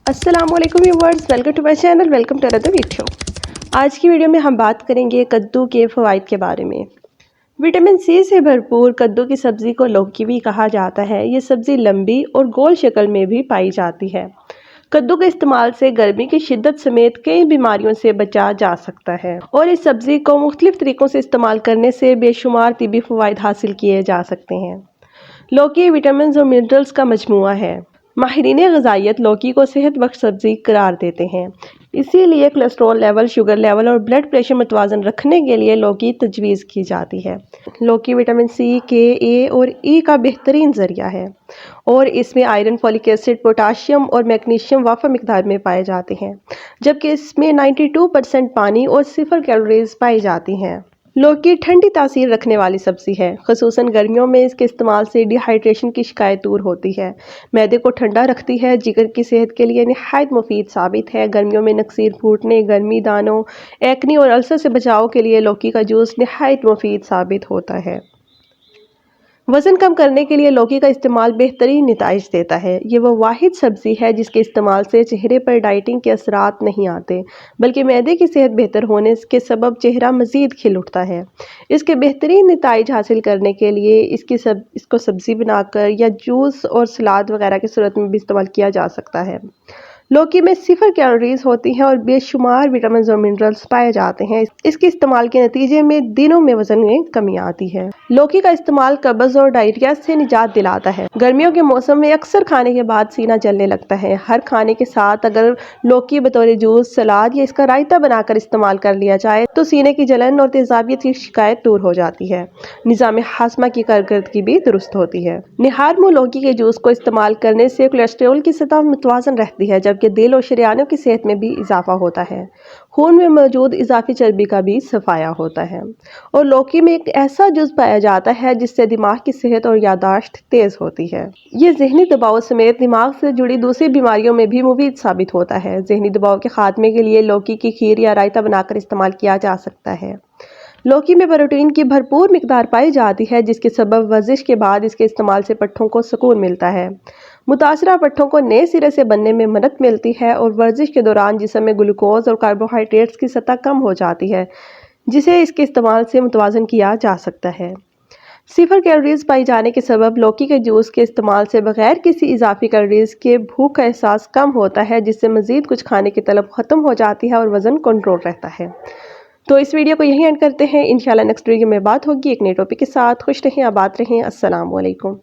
अस्सलाम वालेकुम viewers, welcome to my channel, welcome to another video. आज की वीडियो में हम बात करेंगे कद्दू के फ़वाइद के बारे में। विटामिन सी से भरपूर कद्दू की सब्ज़ी को लौकी भी कहा जाता है। ये सब्ज़ी लंबी और गोल शक्ल में भी पाई जाती है। कद्दू के इस्तेमाल से गर्मी की शिद्दत समेत कई बीमारियों से बचा जा सकता है और इस सब्ज़ी को मुख्तलिफ तरीक़ों से इस्तेमाल करने से बेशुमार तिब्बी फ़वाइद हासिल किए जा सकते हैं। लौकी विटामिन और मिनरल्स का मजमूआ है। माहिरीन ग़िज़ाइयत लौकी को सेहत बख्श सब्ज़ी करार देते हैं। इसीलिए कोलेस्ट्रॉल लेवल, शुगर लेवल और ब्लड प्रेशर मुतवाज़न रखने के लिए लौकी तजवीज़ की जाती है। लौकी विटामिन सी, के, ए और ई का बेहतरीन ज़रिया है और इसमें आयरन, फॉलिक एसिड, पोटाशियम और मैग्नीशियम वाफ़र मिक़दार में पाए जाते हैं, जबकि इसमें 92% पानी और 0 कैलोरीज़ पाई जाती हैं। लौकी ठंडी तासीर रखने वाली सब्ज़ी है। ख़ुसूसन गर्मियों में इसके इस्तेमाल से डिहाइड्रेशन की शिकायत दूर होती है। मैदे को ठंडा रखती है। जिगर की सेहत के लिए निहायत मुफीद साबित है। गर्मियों में नक्सीर फूटने, गर्मी दानों, एक्नी और अल्सर से बचाव के लिए लौकी का जूस निहायत मुफीद साबित होता है। वज़न कम करने के लिए लौकी का इस्तेमाल बेहतरीन नतीजे देता है। ये वो वाहिद सब्ज़ी है जिसके इस्तेमाल से चेहरे पर डाइटिंग के असरात नहीं आते, बल्कि मैदे की सेहत बेहतर होने के सबब चेहरा मज़ीद खिल उठता है। इसके बेहतरीन नतीजे हासिल करने के लिए इसको सब्ज़ी बनाकर या जूस और सलाद वगैरह की सूरत में भी इस्तेमाल किया जा सकता है। लौकी में 0 कैलोरीज होती हैं और बेशुमार विटामिन और मिनरल्स पाए जाते हैं। इसके इस्तेमाल के नतीजे में दिनों में वजन में कमी आती है। लौकी का इस्तेमाल कब्ज़ और डायरिया से निजात दिलाता है। गर्मियों के मौसम में अक्सर खाने के बाद सीना जलने लगता है। हर खाने के साथ अगर लौकी बतौर जूस, सलाद या इसका रायता बनाकर इस्तेमाल कर लिया जाए तो सीने की जलन और तेजाबियत की शिकायत दूर हो जाती है। निज़ाम हाज़मा की कारकर्दगी भी दुरुस्त होती है। निहार मुँह लौकी के जूस को इस्तेमाल करने से कोलेस्ट्रॉल की सतह मुतवाज़न रहती है, जबकि दिल और शरियानों की सेहत में भी इजाफा होता है। खून में मौजूद इजाफी चर्बी का भी सफाया होता है और लौकी में एक ऐसा जुज़ पाया जाता है जिससे दिमाग की सेहत और यादाश्त तेज़ होती है। ये ज़हनी दबाव समेत दिमाग से जुड़ी दूसरी बीमारियों में भी मुफीद साबित होता है। ज़हनी दबाव के खात्मे के लिए लौकी की खीर या रायता बनाकर इस्तेमाल किया जा सकता है। लौकी में प्रोटीन की भरपूर मिकदार पाई जाती है, जिसके सबब वर्जिश के बाद इसके इस्तेमाल से पट्ठों को सुकून मिलता है। मुतासरा पट्ठों को नए सिरे से बनने में मदद मिलती है और वर्जिश के दौरान जिस्म में ग्लूकोज और कार्बोहाइड्रेट्स की सतह कम हो जाती है, जिसे इसके इस्तेमाल से मुतवाज़न किया जा सकता है। 0 कैलोरीज पाई जाने के सबब लौकी के जूस के इस्तेमाल से बगैर किसी इजाफी कैलोरीज के भूख का एहसास कम होता है, जिससे मज़ीद कुछ खाने की तलब ख़त्म हो जाती है और वज़न कंट्रोल रहता है। तो इस वीडियो को यहीं एंड करते हैं। इंशाल्लाह नेक्स्ट वीडियो में बात होगी एक नए टॉपिक के साथ। खुश रहें, आबाद रहें। अस्सलाम वालेकुम।